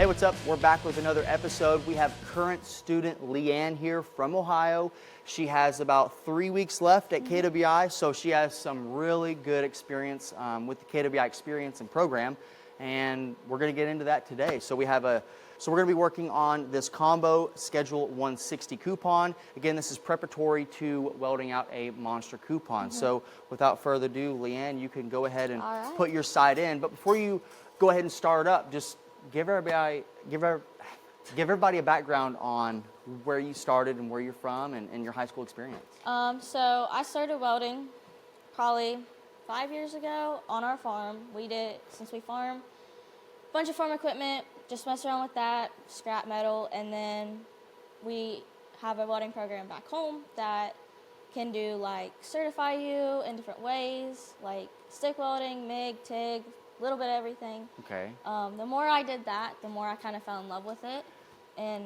Hey, what's up? We're back with another episode. We have current student Leanne here from Ohio. She has about 3 weeks left at KWI, so she has some really good experience with the KWI experience and program, and we're going to get into that today. So we're going to be working on this combo Schedule 160 coupon. Again, this is preparatory to welding out a monster coupon. So without further ado, Leanne, you can go ahead and put your side in. But before you go ahead and start up, just give everybody a background on where you started and where you're from and your high school experience. So I started welding probably 5 years ago on our farm. Since we farm a bunch of farm equipment, just mess around with that, scrap metal, and then we have a welding program back home that can do like certify you in different ways, like stick welding, MIG, TIG, a little bit of everything. Okay. The more I did that, the more I kind of fell in love with it and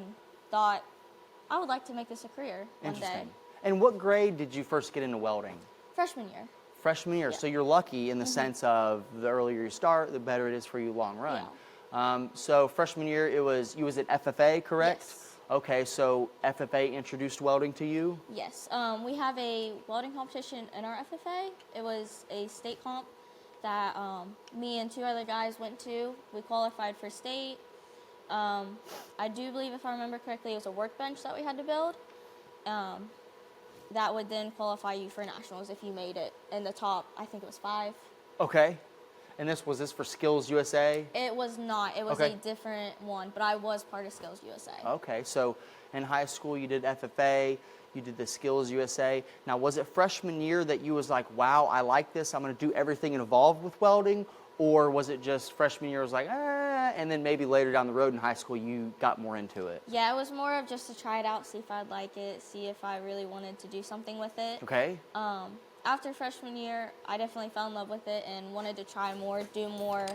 thought I would like to make this a career one day. Interesting. And what grade did you first get into welding? Freshman year. Freshman year. Yeah. So you're lucky in the sense of the earlier you start, the better it is for you long run. Yeah. So freshman year, you was at FFA, correct? Yes. Okay, so FFA introduced welding to you? Yes. We have a welding competition in our FFA. It was a state comp that me and two other guys went to. We qualified for state. I do believe, if I remember correctly, it was a workbench that we had to build. That would then qualify you for nationals if you made it in the top, I think it was 5. Okay. And was this for Skills USA? It was not. It was a different one, but I was part of Skills USA. Okay, so in high school you did FFA, you did the Skills USA. Now, was it freshman year that you was like, wow, I like this, I'm going to do everything involved with welding? Or was it just freshman year was like, and then maybe later down the road in high school you got more into it? Yeah, it was more of just to try it out, see if I'd like it, see if I really wanted to do something with it. Okay. After freshman year, I definitely fell in love with it and wanted to try more, do more,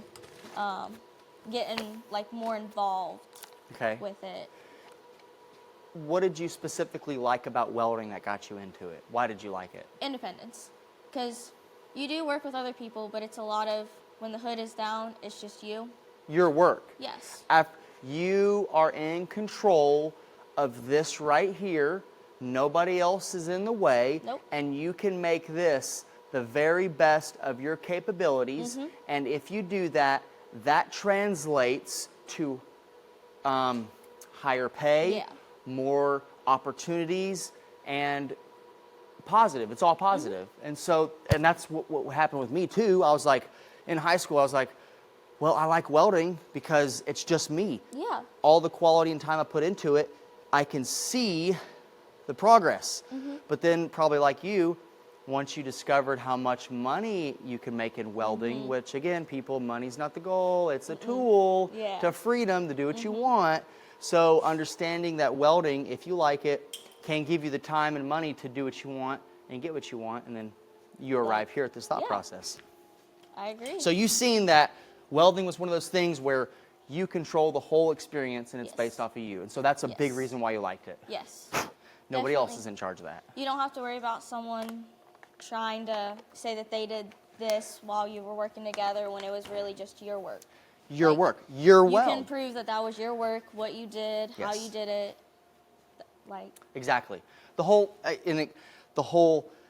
getting like more involved with it. What did you specifically like about welding that got you into it? Why did you like it? Independence. Because you do work with other people, but it's a lot of, when the hood is down, it's just you. Your work. Yes. You are in control of this right here. Nobody else is in the way. Nope. And you can make this the very best of your capabilities. And if you do that, that translates to higher pay, more opportunities, and positive. It's all positive. And that's what happened with me too. I was like, in high school, I was like, well, I like welding because it's just me. Yeah. All the quality and time I put into it, I can see the progress. But then, probably like you, once you discovered how much money you can make in welding, which again, money's not the goal, it's a tool to freedom to do what you want. So understanding that welding, if you like it, can give you the time and money to do what you want and get what you want, and then you arrive here at this thought process. I agree. So you've seen that welding was one of those things where you control the whole experience and it's based off of you. And so that's a big reason why you liked it. Yes. Nobody else is in charge of that. You don't have to worry about someone trying to say that they did this while you were working together when it was really just your work. Your work. Your weld. You can prove that that was your work, what you did, how you did it. Exactly. The whole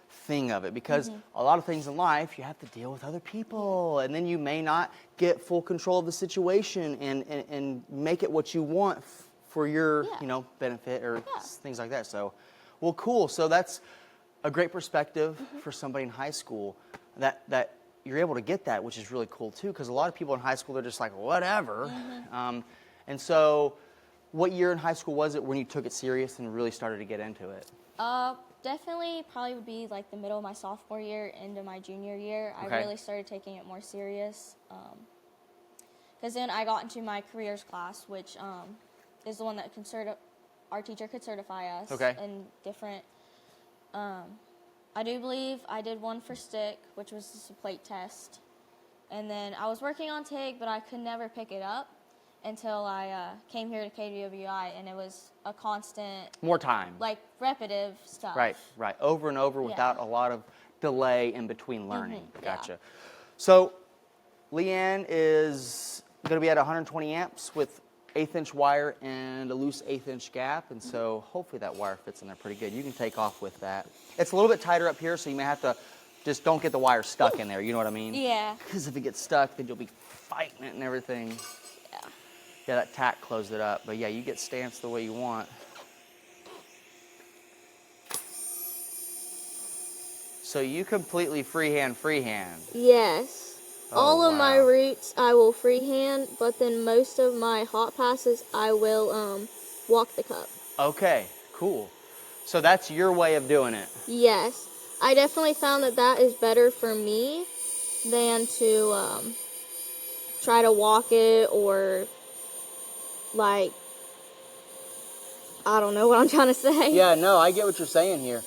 thing of it, because a lot of things in life you have to deal with other people, and then you may not get full control of the situation and make it what you want for your benefit or things like that. So, well, cool. So that's a great perspective for somebody in high school that you're able to get that, which is really cool too, because a lot of people in high school, they're just like, whatever. And so what year in high school was it when you took it serious and really started to get into it? Definitely probably would be like the middle of my sophomore year into my junior year. I really started taking it more serious. Because then I got into my careers class, which is the one that our teacher could certify us in different. I do believe I did one for stick, which was just a plate test. And then I was working on TIG, but I could never pick it up until I came here to KWI, and it was a constant... More time. Like, repetitive stuff. Right. Over and over without a lot of delay in between learning. Gotcha. Yeah. So, Leanne is going to be at 120 amps with 1/8" wire and a loose 1/8" gap, and so hopefully that wire fits in there pretty good. You can take off with that. It's a little bit tighter up here, so you may have to just don't get the wire stuck in there, you know what I mean? Yeah. Because if it gets stuck, then you'll be fighting it and everything. Yeah. Yeah, that tack closed it up, but yeah, you get stance the way you want. So you completely freehand. Yes. Oh, All of my wow. routes I will freehand, but then most of my hot passes I will walk the cup. Okay, cool. So that's your way of doing it. Yes. I definitely found that that is better for me than to try to walk it or like, I don't know what I'm trying to say. Yeah, no, I get what you're saying here.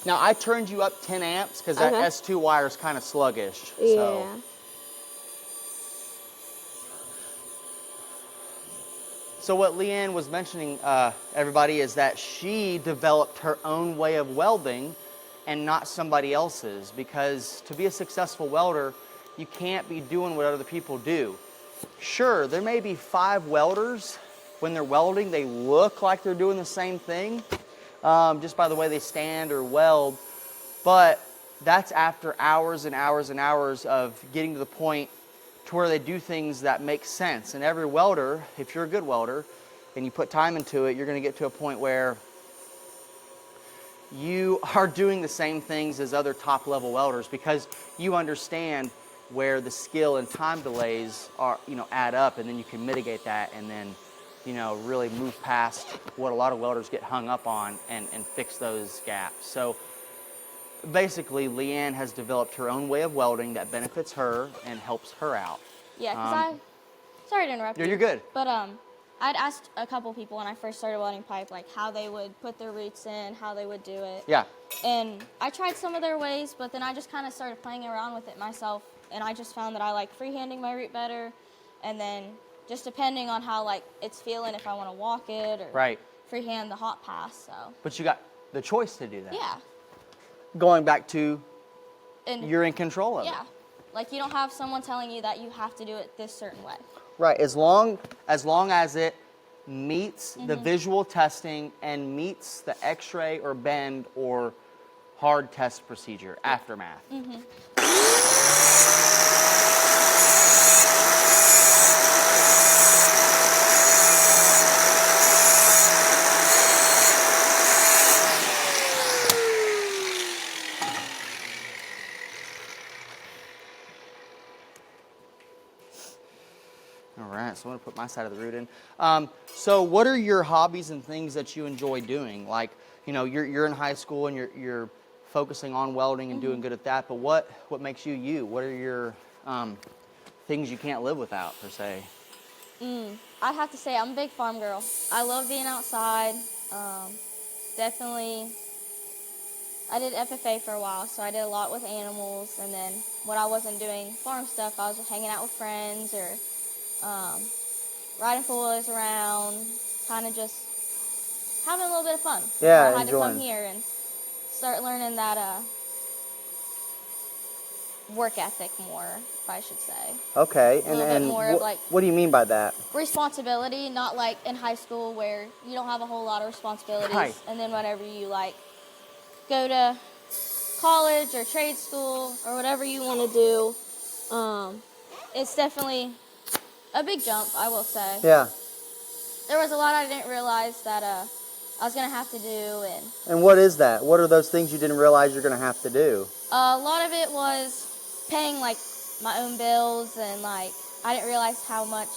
Now, I turned you up 10 amps because that Okay. S2 wire is kind of sluggish. Yeah. So what Leanne was mentioning, everybody, is that she developed her own way of welding and not somebody else's, because to be a successful welder, you can't be doing what other people do. Sure, there may be 5 welders. When they're welding, they look like they're doing the same thing, just by the way they stand or weld, but that's after hours and hours and hours of getting to the point to where they do things that make sense. And every welder, if you're a good welder and you put time into it, you're going to get to a point where you are doing the same things as other top level welders, because you understand where the skill and time delays are, add up, and then you can mitigate that and then, really move past what a lot of welders get hung up on and fix those gaps. So basically, Leanne has developed her own way of welding that benefits her and helps her out. Yeah, because sorry to interrupt you. You're good. But I'd asked a couple people when I first started welding pipe, like how they would put their roots in, how they would do it. Yeah. And I tried some of their ways, but then I just kind of started playing around with it myself, and I just found that I like freehanding my root better, and then just depending on how like it's feeling, if I want to walk it or freehand the hot pass. So. But you got the choice to do that. Yeah. Going back to And you're in control of it. yeah. Like you don't have someone telling you that you have to do it this certain way. Right, as long as it meets the visual testing and meets the x-ray or bend or hard test procedure, aftermath. All right, so I'm gonna put my side of the root in. So what are your hobbies and things that you enjoy doing? Like, you're in high school and you're focusing on welding and doing good at that, but what makes you you? What are your things you can't live without, per se? I'd have to say I'm a big farm girl. I love being outside. Definitely, I did FFA for a while, so I did a lot with animals, and then when I wasn't doing farm stuff, I was just hanging out with friends or riding four-wheelers around, kind of just having a little bit of fun. Yeah, so I had enjoying. to come here and start learning that work ethic more, if I should say. Okay, little bit more of, like- what do you mean by that? Responsibility, not like in high school where you don't have a whole lot of responsibilities. Right. And then whenever you like go to college or trade school or whatever you want to do, it's definitely a big jump, I will say. Yeah. There was a lot I didn't realize that I was going to have to do. And what is that? What are those things you didn't realize you're going to have to do? A lot of it was paying like my own bills, and like I didn't realize how much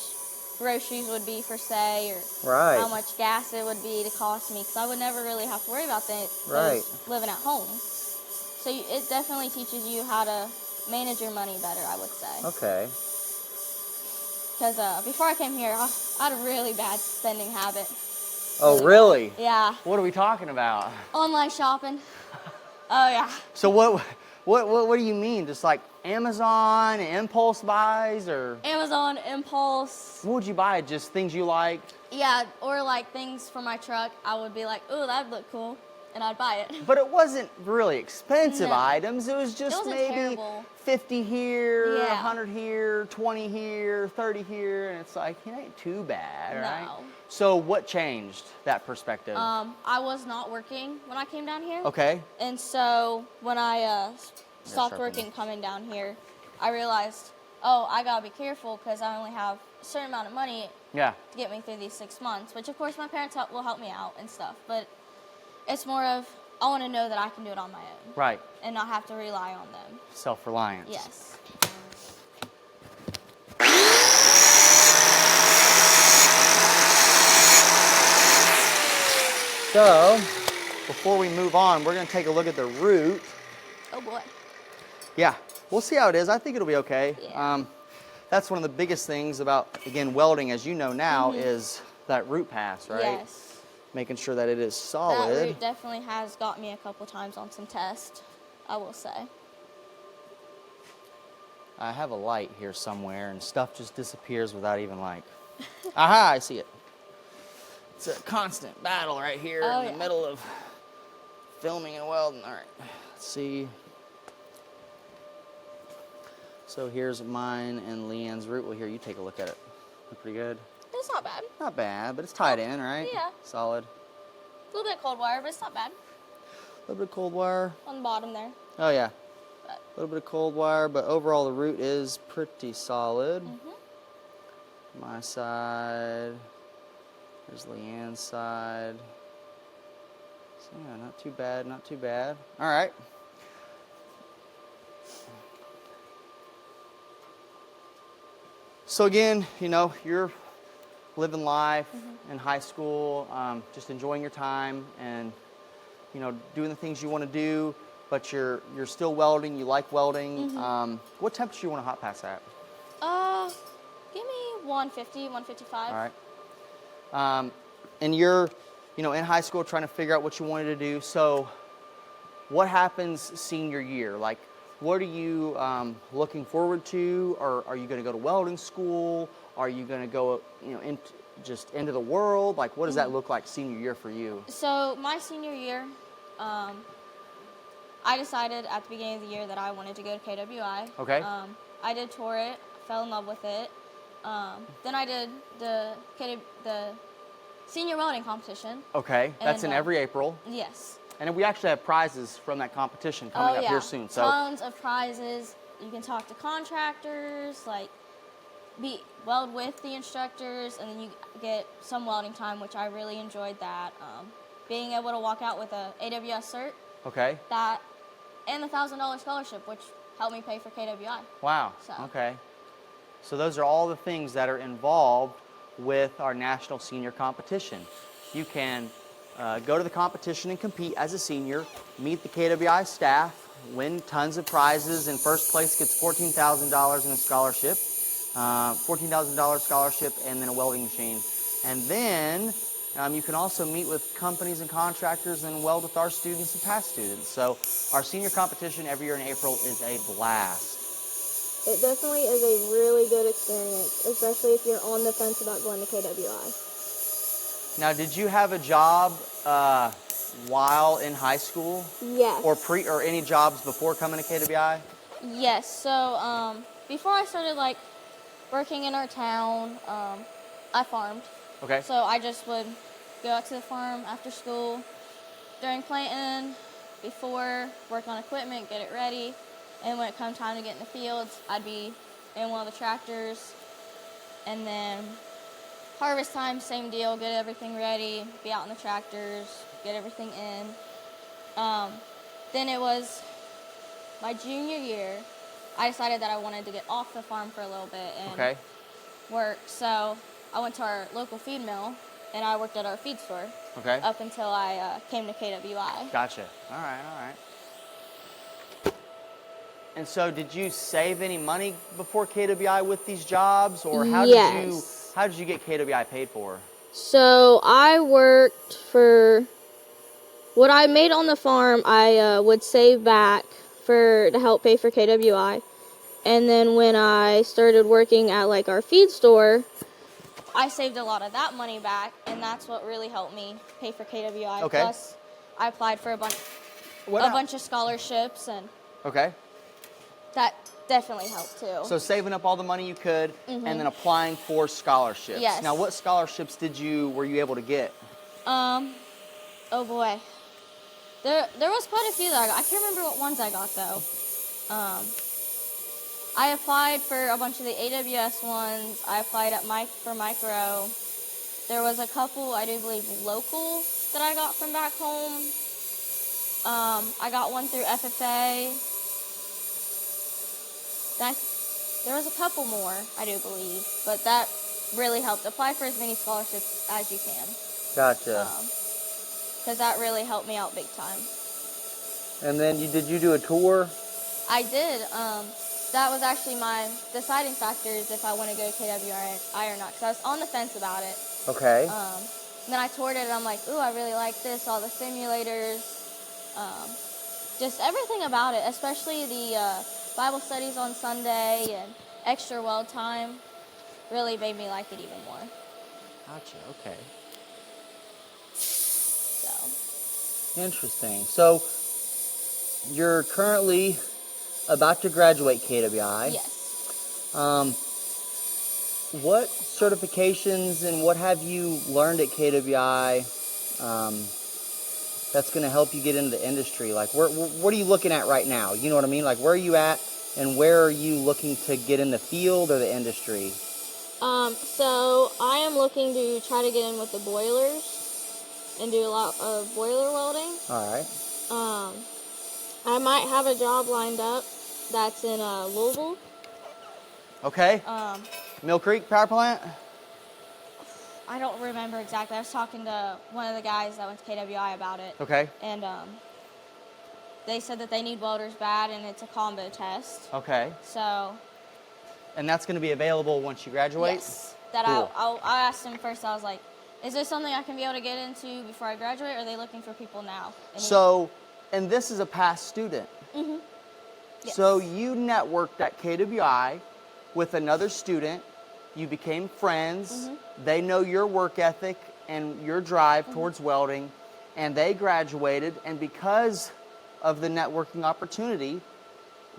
groceries would be for say, or Right. how much gas it would be to cost me, because I would never really have to worry about those Right. living at home. So it definitely teaches you how to manage your money better, I would say. Okay. Because before I came here, I had a really bad spending habit. Oh, really? Yeah. What are we talking about? Online shopping. Oh, yeah. So what do you mean? Just like Amazon, impulse buys, or Amazon, impulse. what would you buy? Just things you like? Yeah, or like things for my truck. I would be like, ooh, that'd look cool. and I'd buy it. But it wasn't really expensive No. items. It was just wasn't maybe terrible. 50 here, Yeah. 100 here, 20 here, 30 here, and it's like, it ain't too bad, right? No. So what changed that perspective? I was not working when I came down here. Okay. And so when I stopped sharpen working coming down here, I realized, oh, I gotta be careful because I only have a certain amount of money Yeah. to get me through these 6 months, which of course my parents will help me out and stuff, but it's more of, I want to know that I can do it on my own. Right. And not have to rely on them. Self-reliance. Yes. So, before we move on, we're going to take a look at the root. Oh boy. Yeah, we'll see how it is. I think it'll be okay. Yeah. That's one of the biggest things about, again, welding, as you know now, is that root pass, right? Yes. Making sure that it is That solid. route definitely has got me a couple times on some tests, I will say. I have a light here somewhere, and stuff just disappears without even like. Aha! I see it. It's a constant battle right here in the middle of filming and welding. All right, let's see. So here's mine and Leanne's root. Well, here, you take a look at it. Look pretty good. It's not bad. Not bad, but it's tied in, right? Yeah. Solid. A little bit cold wire, but it's not bad. A little bit of cold wire. On the bottom there. Oh, yeah. But A little bit of cold wire, but overall the root is pretty solid. My side. There's Leanne's side. So yeah, not too bad, not too bad. All right. So again, you know, you're living life in high school, just enjoying your time and, you know, doing the things you want to do, but you're still welding, you like welding. What temperature you want to hot pass at? Give me 150, 155. All right. And you're, you know, in high school trying to figure out what you wanted to do. So what happens senior year? Like, what are you looking forward to? Or are you going to go to welding school? Are you going to go, you know, just into the world? Like, what does that look like senior year for you? So my senior year, I decided at the beginning of the year that I wanted to go to KWI. Okay. I did tour it, fell in love with it. Then I did the senior welding competition. Okay, that's And, in every April. Yes. And we actually have prizes from that competition coming up here soon. So Tons of prizes. You can talk to contractors, like weld with the instructors, and then you get some welding time, which I really enjoyed that. Being able to walk out with a AWS cert, okay. that, and the $1,000 scholarship, which helped me pay for KWI. Wow. So. Okay. So those are all the things that are involved with our national senior competition. You can go to the competition and compete as a senior, meet the KWI staff, win tons of prizes. In first place gets $14,000 in a scholarship, $14,000 scholarship, and then a welding machine. And then you can also meet with companies and contractors and weld with our students and past students. So our senior competition every year in April is a blast. It definitely is a really good experience, especially if you're on the fence about going to KWI. Now, did you have a job while in high school? Yes. Or any jobs before coming to KWI? Yes. So before I started like working in our town, I farmed. Okay. So I just would go out to the farm after school, during planting, before, work on equipment, get it ready. And when it come time to get in the fields, I'd be in one of the tractors. And then harvest time, same deal, get everything ready, be out in the tractors, get everything in. Then it was my junior year, I decided that I wanted to get off the farm for a little bit and work. So I went to our local feed mill and I worked at our feed store up until I came to KWI. Gotcha. All right, all right. And so did you save any money before KWI with these jobs? Or how did you get KWI paid for? So I worked for what I made on the farm. I would save back to help pay for KWI. And then when I started working at like our feed store, I saved a lot of that money back, and that's what really helped me pay for KWI. Okay. Plus, I applied for a bunch of scholarships, and Okay. that definitely helped too. So saving up all the money you could, and then applying for scholarships. Yes. Now, what scholarships were you able to get? Oh boy. There was quite a few that I got. I can't remember what ones I got though. I applied for a bunch of the AWS ones. I applied for micro. There was a couple, I do believe, local that I got from back home. I got one through FFA. There was a couple more, I do believe, but that really helped. Apply for as many scholarships as you can. Gotcha. Because that really helped me out big time. And then did you do a tour? I did. That was actually my deciding factors if I want to go KWI or not, because I was on the fence about it. Okay. Then I toured it, and I'm like, ooh, I really like this, all the simulators, just everything about it, especially the Bible studies on Sunday and extra weld time really made me like it even more. Gotcha, okay. So. Interesting. So, you're currently about to graduate KWI. Yes. What certifications and what have you learned at KWI that's going to help you get into the industry? Like, what are you looking at right now? You know what I mean? Like, where are you at, and where are you looking to get in the field or the industry? So I am looking to try to get in with the boilers and do a lot of boiler welding. All right. I might have a job lined up that's in Louisville. Okay. Mill Creek Power Plant? I don't remember exactly. I was talking to one of the guys that went to KWI about it. Okay. And they said that they need welders bad, and it's a combo test. Okay. So. And that's going to be available once you graduate? Yes. That cool. I asked him first. I was like, is this something I can be able to get into before I graduate, or are they looking for people now? And this is a past student. Mm-hmm. Yes. So you networked at KWI with another student. You became friends. Mm-hmm. They know your work ethic and your drive towards welding, and they graduated. And because of the networking opportunity,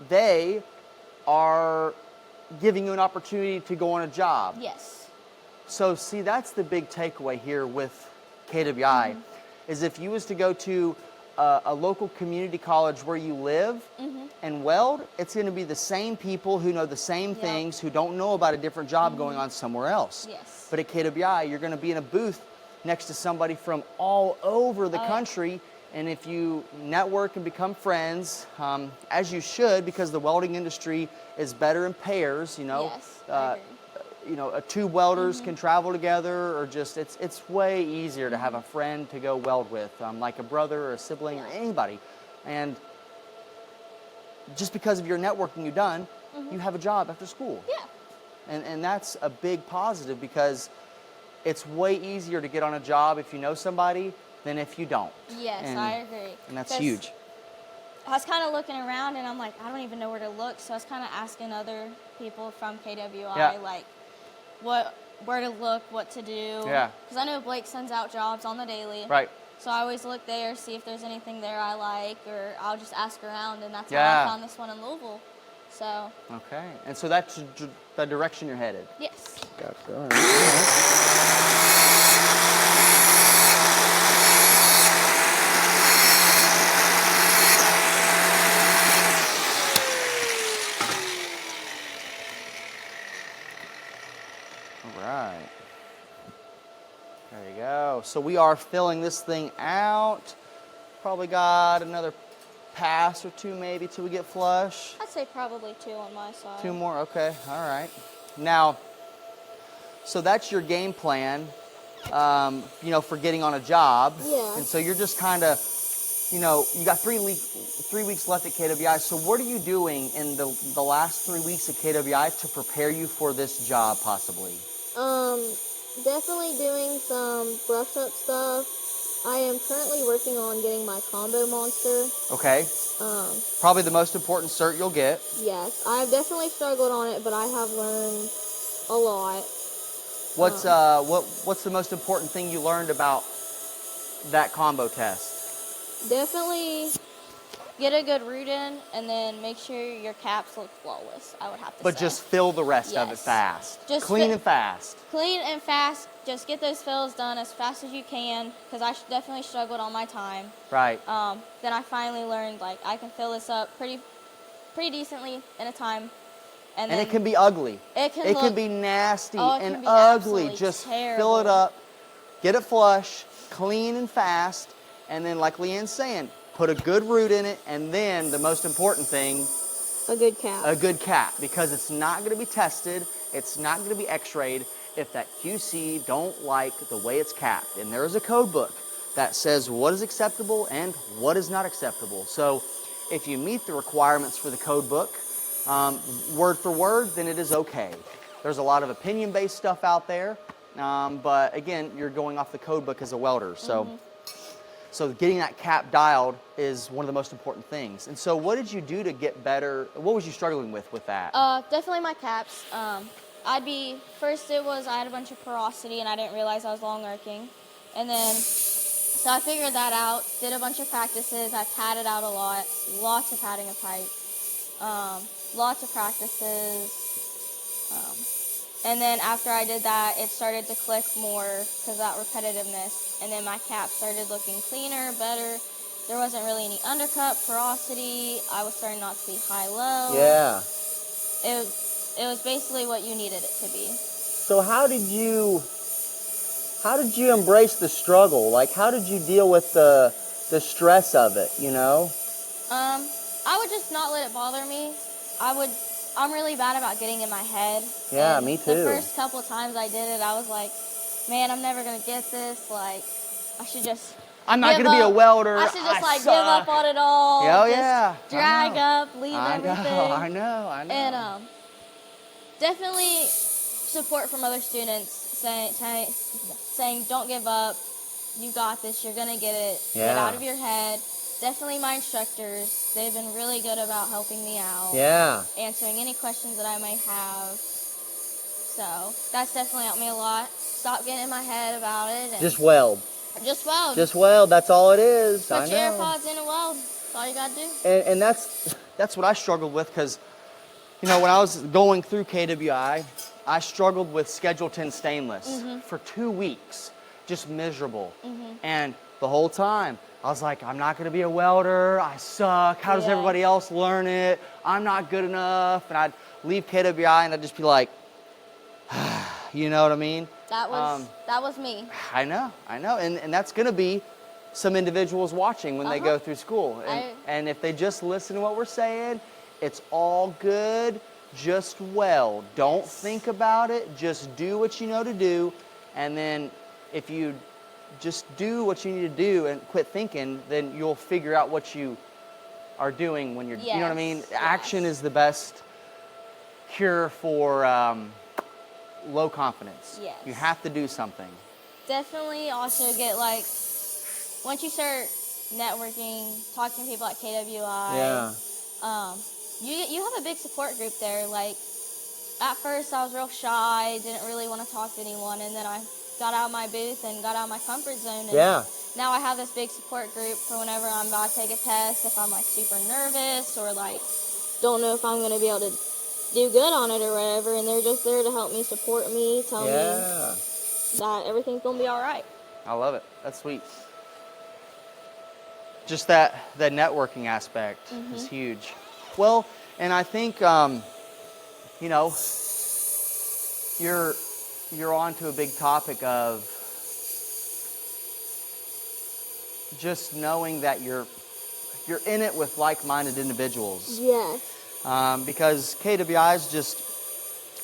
they are giving you an opportunity to go on a job. Yes. So see, that's the big takeaway here with KWI, is if you was to go to a local community college where you live and weld, it's going to be the same people who know the same things, who don't know about a different job going on somewhere else. Yes. But at KWI, you're going to be in a booth next to somebody from all over the country, and if you network and become friends, as you should, because the welding industry is better in pairs, you know. Yes, I agree. You know, two welders can travel together, or just it's way easier to have a friend to go weld with, like a brother or a sibling or anybody. And just because of your networking you've done, you have a job after school. Yeah. And that's a big positive, because it's way easier to get on a job if you know somebody than if you don't. Yes, I agree. And that's huge. I was kind of looking around, and I'm like, I don't even know where to look. So I was kind of asking other people from KWI, like, where to look, what to do. Yeah. Because I know Blake sends out jobs on the daily. Right. So I always look there, see if there's anything there I like, or I'll just ask around, and that's how Yeah. I found this one in Louisville. So. Okay. And so that's the direction you're headed. Yes. Gotcha. All right. Right. There you go. So we are filling this thing out. Probably got another pass or two maybe till we get flush. I'd say probably 2 on my side. 2 more, okay, all right. Now, so that's your game plan, you know, for getting on a job. Yeah. And so you're just kind of, you know, you got 3 weeks left at KWI. So what are you doing in the last 3 weeks at KWI to prepare you for this job possibly? Definitely doing some brush up stuff. I am currently working on getting my combo monster. Okay. Probably the most important cert you'll get. Yes, I've definitely struggled on it, but I have learned a lot. What's the most important thing you learned about that combo test? Definitely get a good root in, and then make sure your caps look flawless, I would have to say. But just fill the rest of it Yes. fast. Just Clean and fast. Clean and fast. Just get those fills done as fast as you can, because I definitely struggled on my time. Right. Then I finally learned, like, I can fill this up pretty decently in a time. And it can be ugly. It can be nasty it and can be ugly. absolutely Just terrible. fill it up, get it flush, clean and fast, and then like Leanne's saying, put a good root in it, and then the most important thing, a good cap. A good cap, because it's not going to be tested, it's not going to be x-rayed if that QC don't like the way it's capped. And there is a code book that says what is acceptable and what is not acceptable. So if you meet the requirements for the code book, word for word, then it is okay. There's a lot of opinion-based stuff out there, but again, you're going off the code book as a welder. So, so getting that cap dialed is one of the most important things. And so what did you do to get better? What was you struggling with that? Definitely my caps. First I had a bunch of porosity and I didn't realize I was long arcing. And then, so I figured that out, did a bunch of practices, I padded out a lot, lots of padding of pipe. Lots of practices, and then after I did that, it started to click more because that repetitiveness, and then my cap started looking cleaner, better. There wasn't really any undercut, porosity. I was starting not to see high-low. Yeah. It was basically what you needed it to be. So how did you embrace the struggle? Like, how did you deal with the stress of it, you know? I would just not let it bother me. I'm really bad about getting in my head. Yeah, and me too. The first couple of times I did it, I was like, man, I'm never going to get this. Like, I should just I'm not going to be a welder. I should just give up on it all. Oh, just yeah. drag up, leave everything. I know. And definitely support from other students saying, don't give up. You got this. You're going to get it. Yeah. Get out of your head. Definitely my instructors. They've been really good about helping me out. Yeah. Answering any questions that I may have. So that's definitely helped me a lot. Stop getting in my head about it. And just weld. Just weld. Just weld. That's all it is. Put your AirPods in and weld. That's all you got to do. And that's what I struggled with, because, you know, when I was going through KWI, I struggled with Schedule 10 stainless for 2 weeks. Just miserable. And the whole time, I was like, I'm not going to be a welder. I suck. How does everybody else learn it? I'm not good enough. And I'd leave KWI and I'd just be like, you know what I mean? That was me. I know. And that's going to be some individuals watching when they go through school. And if they just listen to what we're saying, it's all good. Just weld. Don't think about it. Just do what you know to do. And then if you just do what you need to do and quit thinking, then you'll figure out what you are doing when you're, you know what I mean? Yes. Action is the best cure for low confidence. Yes. You have to do something. Definitely also get, like, once you start networking, talking to people at KWI, you have a big support group there. Like, at first I was real shy, didn't really want to talk to anyone, and then I got out of my booth and got out of my comfort zone. And now I have this big support group for whenever I'm about to take a test, if I'm like super nervous or like don't know if I'm going to be able to do good on it or whatever, and they're just there to help me, support me, tell me that everything's going to be all right. I love it. That's sweet. Just that networking aspect is huge. Well, and I think, you know, you're on to a big topic of just knowing that you're in it with like-minded individuals. Yes. Because KWI is just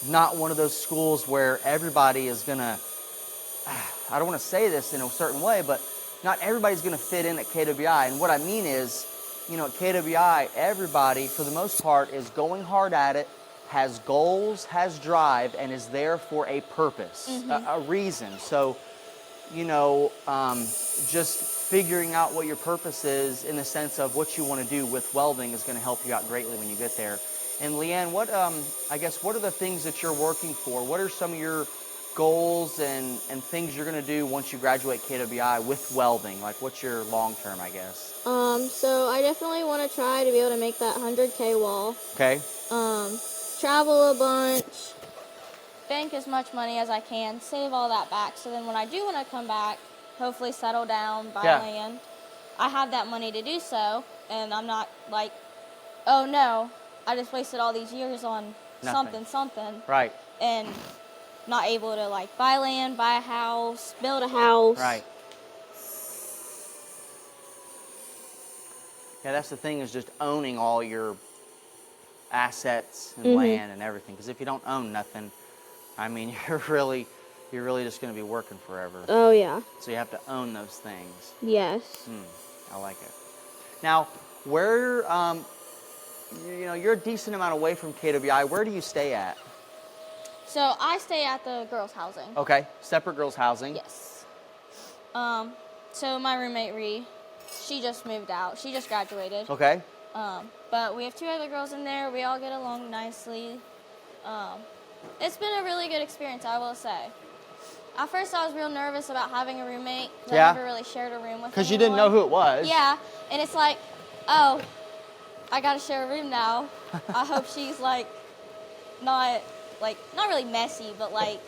not one of those schools where everybody is going to, I don't want to say this in a certain way, but not everybody's going to fit in at KWI. And what I mean is, you know, at KWI, everybody, for the most part, is going hard at it, has goals, has drive, and is there for a purpose, a reason. So, you know, just figuring out what your purpose is in the sense of what you want to do with welding is going to help you out greatly when you get there. And Leanne, what I guess, what are the things that you're working for? What are some of your goals and things you're going to do once you graduate KWI with welding? Like, what's your long term, I guess? So I definitely want to try to be able to make that 100K wall. Okay. Travel a bunch, bank as much money as I can, save all that back. So then when I do want to come back, hopefully settle down, buy land, I have that money to do so, and I'm not like, oh no, I just wasted all these years on something. Right. And not able to like buy land, buy a house, build a house. Right. Yeah, that's the thing, is just owning all your assets and land and everything. Because if you don't own nothing, I mean, you're really just going to be working forever. Oh yeah. So you have to own those things. Yes. I like it. Now, where you're a decent amount away from KWI. Where do you stay at? So I stay at the girls' housing. Okay, separate girls' housing. Yes. So my roommate Ree, she just moved out. She just graduated. Okay. But we have 2 other girls in there. We all get along nicely. It's been a really good experience, I will say. At first, I was real nervous about having a roommate. I never really shared a room with because you didn't know who it was. Yeah, and it's like, oh, I got to share a room now. I hope she's like not really messy, but like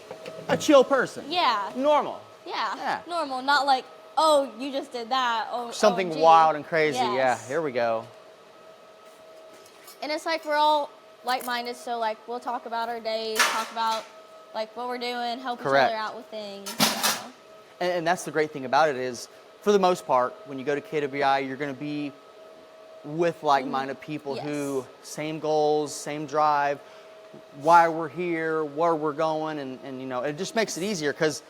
a chill person. Yeah. Normal. Yeah. Normal, not like, oh, you just did that. Oh, something OMG. wild and crazy. Yes. Yeah. Here we go. And it's like we're all like-minded, so like we'll talk about our days, talk about like what we're doing, help each other out with things. So. And that's the great thing about it is, for the most part, when you go to KWI, you're going to be with like-minded people who same goals, same drive, why we're here, where we're going, and it just makes it easier because,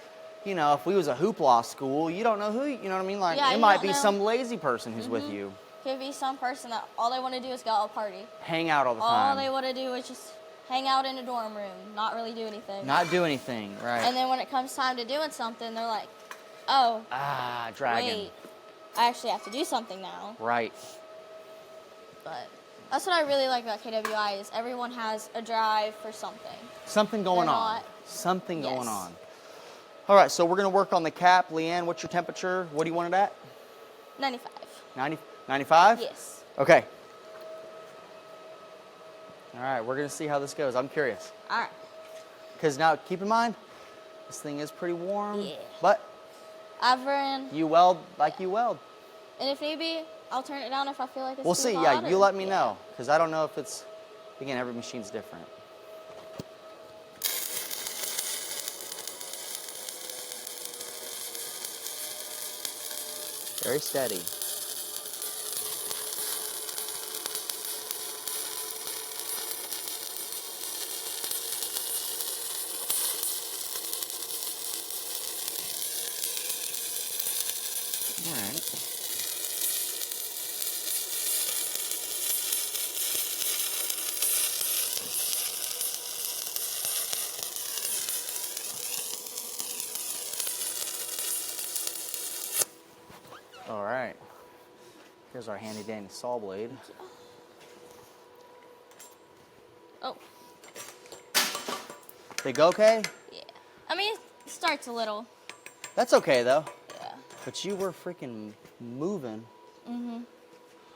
if we was a hoopla school, you don't know who, you know what I mean? Like, it might be some lazy person who's with you. Could be some person that all they want to do is go out and party. Hang out all the time. All they want to do is just hang out in a dorm room, not really do anything. Not do anything, right. And then when it comes time to doing something, they're like, oh. Dragon. Wait, I actually have to do something now. Right. But that's what I really like about KWI is everyone has a drive for something. Something going on. Something going on. All right, so we're going to work on the cap. Leanne, what's your temperature? What do you want it at? 95. 95? Yes. Okay. All right, we're going to see how this goes. I'm curious. All right. Because now, keep in mind, this thing is pretty warm. Yeah. But I've run. you weld like you weld. And if need be, I'll turn it down if I feel like it's We'll too see. hot. Yeah, you let me know. Because I don't know if it's, again, every machine's different. Very steady. All right. All right. Here's our handy dandy saw blade. Oh. They go okay? Yeah. I mean, it starts a little. That's okay though. Yeah. But you were freaking moving.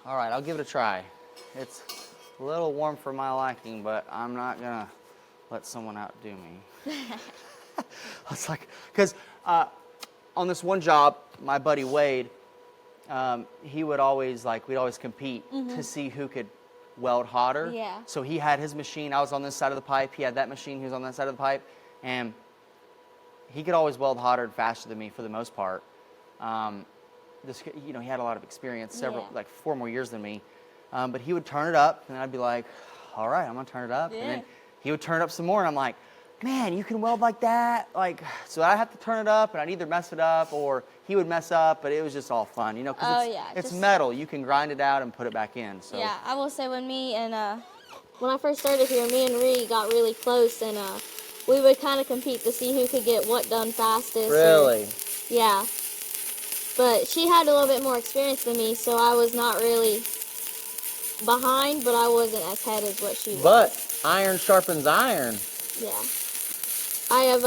All right, I'll give it a try. It's a little warm for my liking, but I'm not gonna let someone outdo me. It's like, because on this one job, my buddy Wade, he would always we'd always compete to see who could weld hotter. Yeah. So he had his machine. I was on this side of the pipe. He had that machine. He was on that side of the pipe, and he could always weld hotter and faster than me for the most part. He had a lot of experience, like 4 more years than me. But he would turn it up, and I'd be like, all right, I'm gonna turn it up. Yeah. And then he would turn it up some more, and I'm like, man, you can weld like that? So I'd have to turn it up, and I'd either mess it up, or he would mess up, but it was just all fun, because it's metal. You can grind it out and put it back in. So. Yeah, I will say when I first started here, me and Ree got really close, and we would kind of compete to see who could get what done fastest. Really? Yeah. But she had a little bit more experience than me, so I was not really behind, but I wasn't as head as what she was. But iron sharpens iron. Yeah. I have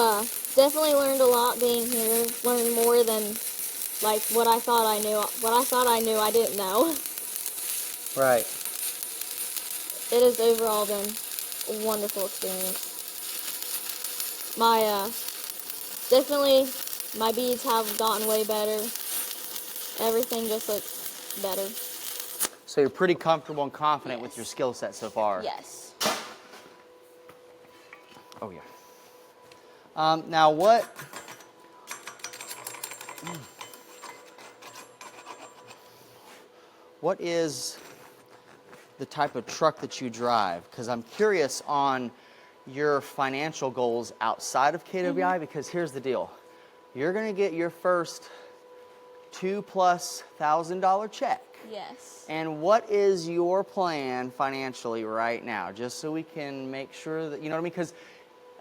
Definitely learned a lot being here. Learned more than like what I thought I knew. What I thought I knew, I didn't know. Right. It has overall been a wonderful experience. Definitely, my beads have gotten way better. Everything just looks better. So you're pretty comfortable and confident Yes. with your skill set so far? Yes. Oh, yeah. Now what is the type of truck that you drive? Because I'm curious on your financial goals outside of KWI, because here's the deal. You're going to get your first $2,000+ check. Yes. And what is your plan financially right now? Just so we can make sure that, you know what I mean? Because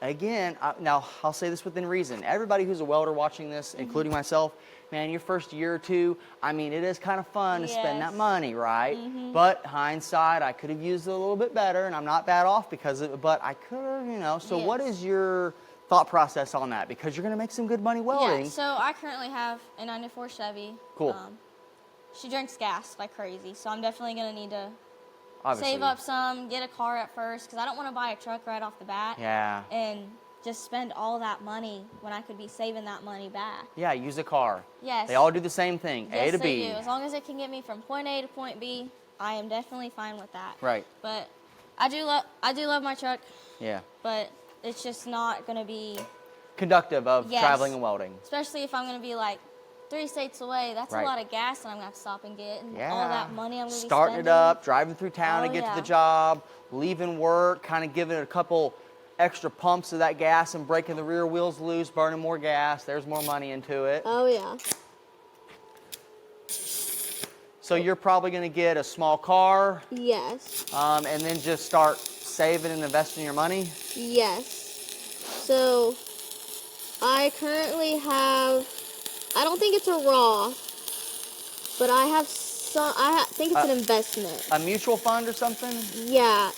again, now I'll say this within reason. Everybody who's a welder watching this, including myself, man, your first year or two, I mean, it is kind of fun to spend that money, right? But hindsight, I could have used it a little bit better, and I'm not bad off because of it, but I could have, you know. So what is your thought process on that? Because you're going to make some good money welding. Yeah, so I currently have a 94 Chevy. Cool. She drinks gas like crazy, so I'm definitely going to need to Obviously. save up some, get a car at first, because I don't want to buy a truck right off the bat. Yeah. And just spend all that money when I could be saving that money back. Yeah, use a car. Yes. They all do the same thing, Yes, A to they B. do. As long as it can get me from point A to point B, I am definitely fine with that. Right. But I do love my truck, Yeah. but it's just not going to be, Conductive of Yes. traveling and welding. especially if I'm going to be like 3 states away. That's Right. a lot of gas that I'm going to have to stop and get, and Yeah. all that money I'm going to be Starting spending. it up, driving through town to Oh, get to yeah. the job, leaving work, kind of giving it a couple extra pumps of that gas and breaking the rear wheels loose, burning more gas. There's more money into it. Oh, yeah. So you're probably going to get a small car Yes. and then just start saving and investing your money. Yes. So, I currently have, I don't think it's a Roth, but I have some, I think it's an investment. A mutual fund or something? Yeah.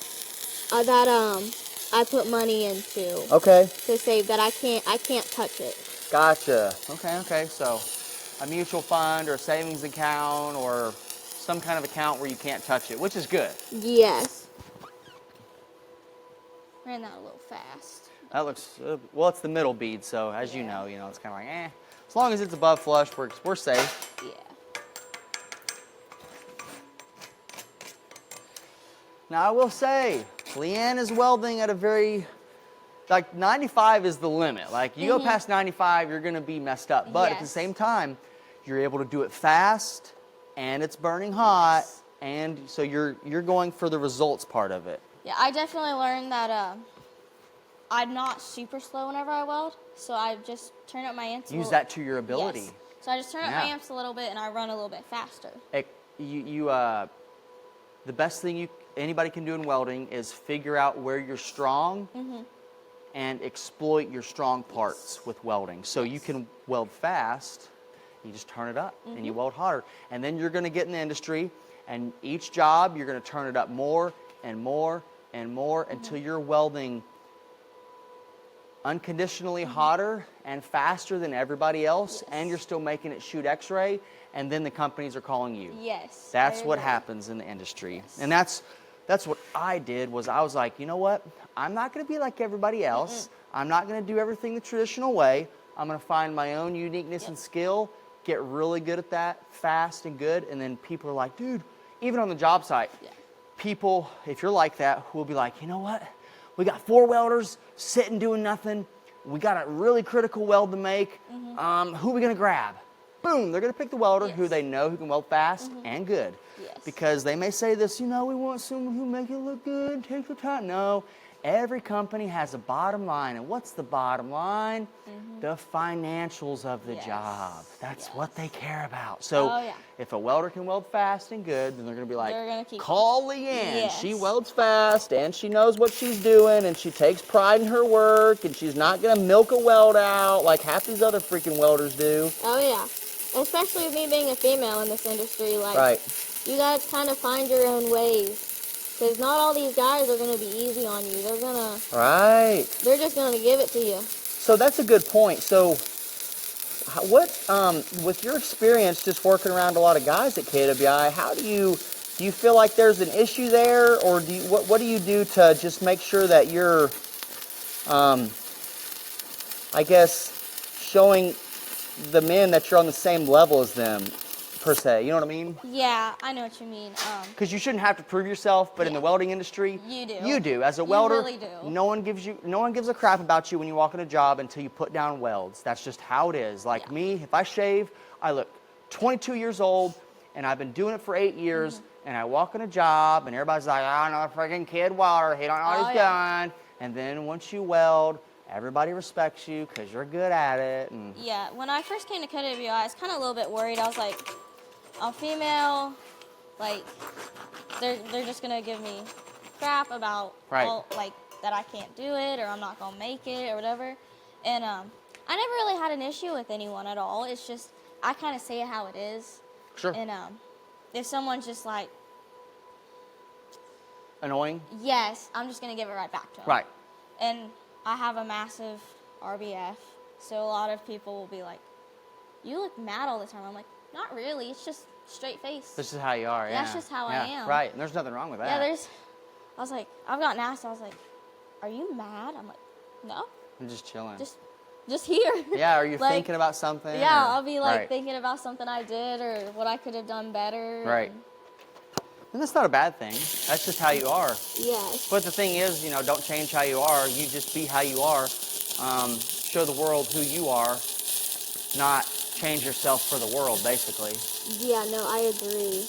That, I put money into Okay. to save that I can't touch it. Gotcha. Okay. So a mutual fund or a savings account or some kind of account where you can't touch it, which is good. Yes. Ran that a little fast. That looks, well, it's the middle bead, so as you know, it's kind of like, eh. As long as it's above flush, we're safe. Yeah. Now, I will say, Leanne is welding at a very, like 95 is the limit. Like you go past 95, you're going to be messed up. But at the Yes. same time, you're able to do it fast, and it's burning hot, and so you're going for the results part of it. Yeah, I definitely learned that I'm not super slow whenever I weld, so I just turn up my amps. Use that to your ability. Yes. So I just turn up my Yeah. amps a little bit and I run a little bit faster. The best thing anybody can do in welding is figure out where you're strong and exploit your strong parts with welding. So you can weld fast, you just turn it up and you weld harder. And then you're going to get in the industry, and each job you're going to turn it up more and more and more until you're welding unconditionally hotter and faster than everybody else, and you're still making it shoot x-ray, and then the companies are calling you. Yes. That's I what agree. happens in the industry. Yes. And that's what I did. Was I was like, you know what? I'm not going to be like everybody else. I'm not going to do everything the traditional way. I'm going to find my own uniqueness and skill, get really good at that, fast and good, and then people are like, dude, even on the job site, people, if you're like that, will be like, you know what? We got 4 welders sitting doing nothing. We got a really critical weld to make. Who are we going to grab? Boom, they're going to pick the welder who they know who can weld fast and good. Yes. Because they may say this, we want someone who make it look good, take the time. No, every company has a bottom line. And what's the bottom line? The financials of the job. That's what they care about. So if a welder can weld fast and good, then they're going to be like, They're gonna keep call Leanne. Yes. She welds fast and she knows what she's doing and she takes pride in her work and she's not going to milk a weld out like half these other freaking welders do. Oh, yeah. Especially with me being a female in this industry, like, you guys kind of find your own ways. Because not all these guys are going to be easy on you. They're just going to give it to you. So that's a good point. So what, with your experience just working around a lot of guys at KWI, how do you feel like there's an issue there, or what do you do to just make sure that you're, I guess, showing the men that you're on the same level as them, per se? You know what I mean? Yeah, I know what you mean. Because you shouldn't have to prove yourself, but in the welding industry, you do. You do. As a welder, really do. no one gives a crap about you when you walk in a job until you put down welds. That's just how it is. Like me, if I shave, I look 22 years old, and I've been doing it for 8 years, and I walk in a job, and everybody's like, "Oh, no, freaking kid welder, he don't know what he's doing." And then once you weld, everybody respects you because you're good at it. And yeah, when I first came to KWI, I was kind of a little bit worried. I was like, I'm female, like, they're just going to give me crap about, all, like, that I can't do it or I'm not going to make it or whatever. And I never really had an issue with anyone at all. It's just, I kind of say it how it is. Sure. And if someone's just like, annoying? yes, I'm just going to give it right back to them. Right. And I have a massive RBF, so a lot of people will be like, you look mad all the time. I'm like, not really, it's just straight face. This is how you are, yeah. That's just how I am. Right, and there's nothing wrong with that. Yeah, I was like, I've gotten asked, I was like, are you mad? I'm like, no. I'm just chilling. Just here. Yeah, are you like, thinking about something? Yeah, or, I'll be like thinking about something I did or what I could have done better. Right. And that's not a bad thing. That's just how you are. Yes. But the thing is, don't change how you are. You just be how you are. Show the world who you are, not change yourself for the world, basically. Yeah, no, I agree.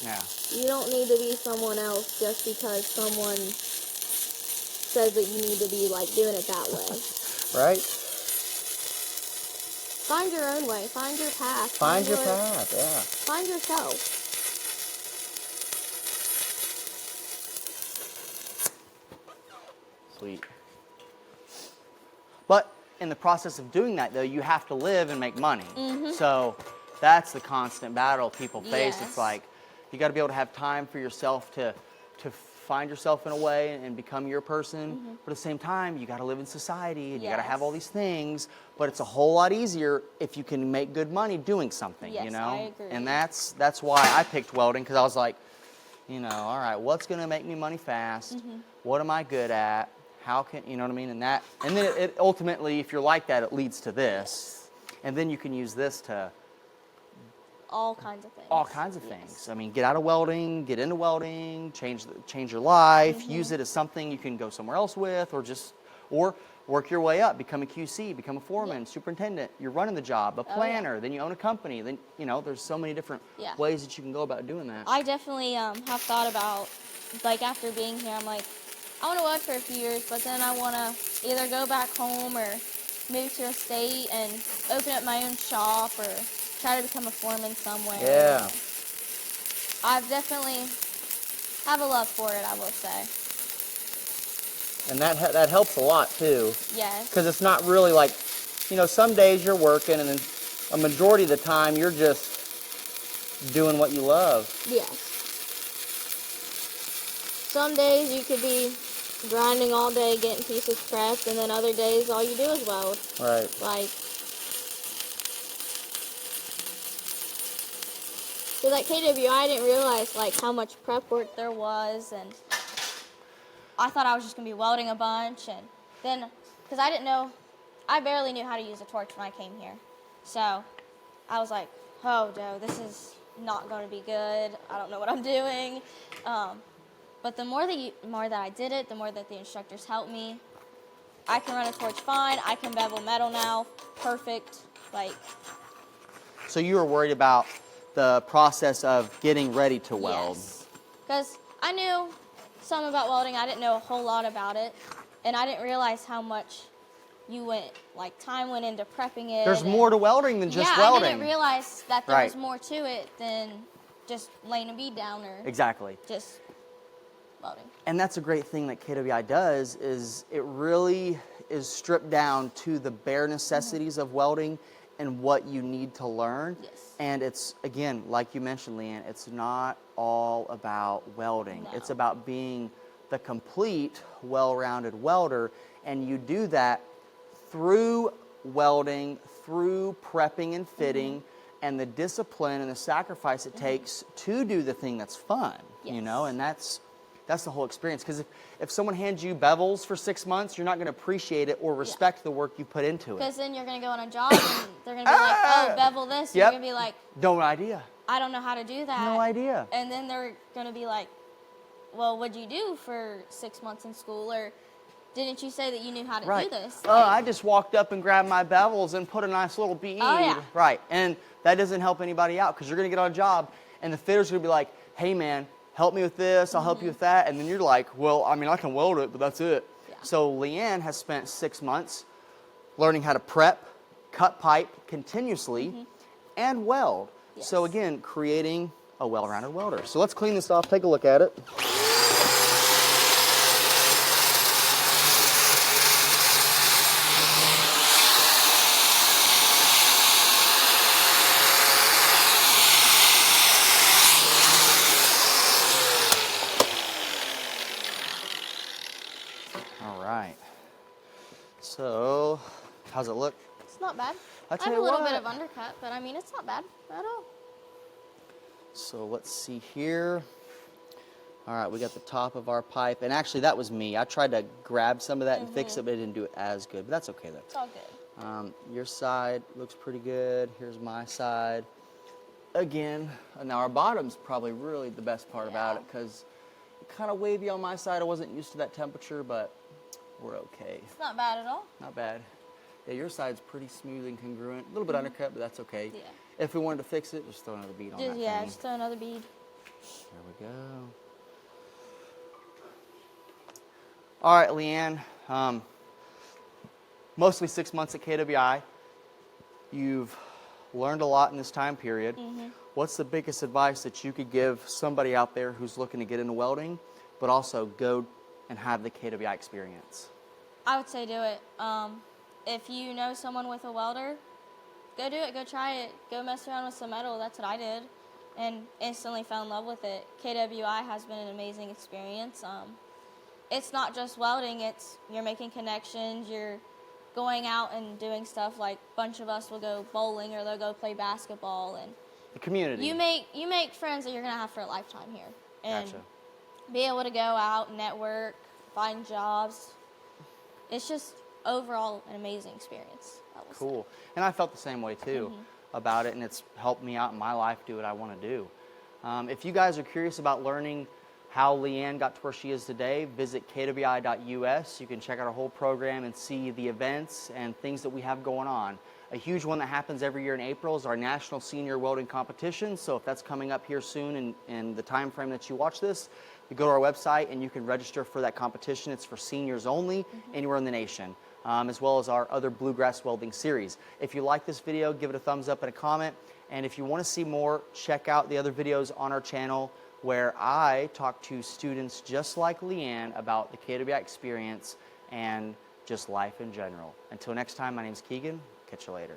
Yeah. You don't need to be someone else just because someone says that you need to be, like, doing it that way. Right? Find your own way. Find your path. Find your path, yeah. Find yourself. Sweet. But in the process of doing that, though, you have to live and make money. So that's the constant battle people face. Yes. It's like you got to be able to have time for yourself to find yourself in a way and become your person. But at the same time, you got to live in society and you got to have all these things. But it's a whole lot easier if you can make good money doing something. Yes, I agree. And that's why I picked welding, because I was like, all right, what's going to make me money fast? What am I good at? How can, you know what I mean? And then it ultimately, if you're like that, it leads to this. And then you can use this to all kinds of things. all kinds of things. I mean, get out of welding, get into welding, change your life, use it as something you can go somewhere else with, or work your way up, become a QC, become a foreman, superintendent. You're running the job, a planner, then you own a company. Then, there's so many different ways that you can go about doing that. I definitely have thought about, like, after being here, I'm like, I want to weld for a few years, but then I want to either go back home or move to a state and open up my own shop or try to become a foreman somewhere. Yeah. I've definitely have a love for it, I will say. And that helps a lot, too. Yes. Because it's not really like, some days you're working, and then a majority of the time you're just doing what you love. Yes. Some days you could be grinding all day, getting pieces prepped, and then other days all you do is weld. Right. Like, so that KWI, I didn't realize, like, how much prep work There was, and I thought I was just going to be welding a bunch, and then, because I barely knew how to use a torch when I came here. So I was like, oh, no, this is not going to be good. I don't know what I'm doing. But the more that I did it, the more that the instructors helped me. I can run a torch fine. I can bevel metal now. Perfect. Like. So you were worried about the process of getting ready to weld. Yes. Because I knew some about welding. I didn't know a whole lot about it. And I didn't realize how much time went into prepping it. There's more to welding than just welding. I didn't realize that there was more to it than just laying a bead down or Exactly. just welding. And that's a great thing that KWI does, is it really is stripped down to the bare necessities of welding and what you need to learn. Yes. And it's, again, like you mentioned, Leanne, it's not all about welding. No. It's about being the complete, well-rounded welder, and you do that through welding, through prepping and fitting, and the discipline and the sacrifice it takes to do the thing that's fun, you know, and that's the whole experience. Because if someone hands you bevels for 6 months, you're not going to appreciate it or respect the work you put into it. Because then you're going to go on a job and they're going to be like, oh, bevel this. And you're going to be like, no idea. I don't know how to do that. No idea. And then they're going to be like, well, what'd you do for 6 months in school? Or didn't you say that you knew how to do this? I just walked up and grabbed my bevels and put a nice little bead. Oh, yeah. Right. And that doesn't help anybody out because you're going to get on a job and the fitter's going to be like, hey, man, help me with this. I'll help you with that. And then you're like, well, I mean, I can weld it, but that's it. Yeah. So Leanne has spent 6 months learning how to prep, cut pipe continuously, and weld. Yes. So again, creating a well-rounded welder. So let's clean this off. Take a look at it. All right. So, how's it look? It's not bad. I I tell have a you little what. bit of undercut, but I mean, it's not bad at all. So let's see here. All right, we got the top of our pipe. And actually, that was me. I tried to grab some of that and fix it, but it didn't do it as good. But that's okay, though. It's all good. Your side looks pretty good. Here's my side. Again, now our bottom's probably really the best part about it because it kind of wavy on my side. I wasn't used to that temperature, but we're okay. It's not bad at all. Not bad. Yeah, your side's pretty smooth and congruent. A little bit undercut, but that's okay. Yeah. If we wanted to fix it, just throw another bead on that thing. Just throw another bead. There we go. All right, Leanne. Mostly 6 months at KWI. You've learned a lot in this time period. What's the biggest advice that you could give somebody out there who's looking to get into welding, but also go and have the KWI experience? I would say do it. If you know someone with a welder, go do it. Go try it. Go mess around with some metal. That's what I did, and instantly fell in love with it. KWI has been an amazing experience. It's not just welding. It's you're making connections. You're going out and doing stuff like a bunch of us will go bowling or they'll go play basketball, and The community. you make friends that you're gonna have for a lifetime here, and Gotcha. be able to go out, network, find jobs. It's just overall an amazing experience. I will say. Cool. And I felt the same way too about it, and it's helped me out in my life do what I want to do. If you guys are curious about learning how Leanne got to where she is today, visit kwi.us. You can check out our whole program and see the events and things that we have going on. A huge one that happens every year in April is our National Senior Welding Competition. So if that's coming up here soon in the time frame that you watch this, you go to our website and you can register for that competition. It's for seniors only, anywhere in the nation, as well as our other Bluegrass Welding series. If you like this video, give it a thumbs up and a comment. And if you want to see more, check out the other videos on our channel where I talk to students just like Leanne about the KWI experience and just life in general. Until next time, my name's Keegan. Catch you later.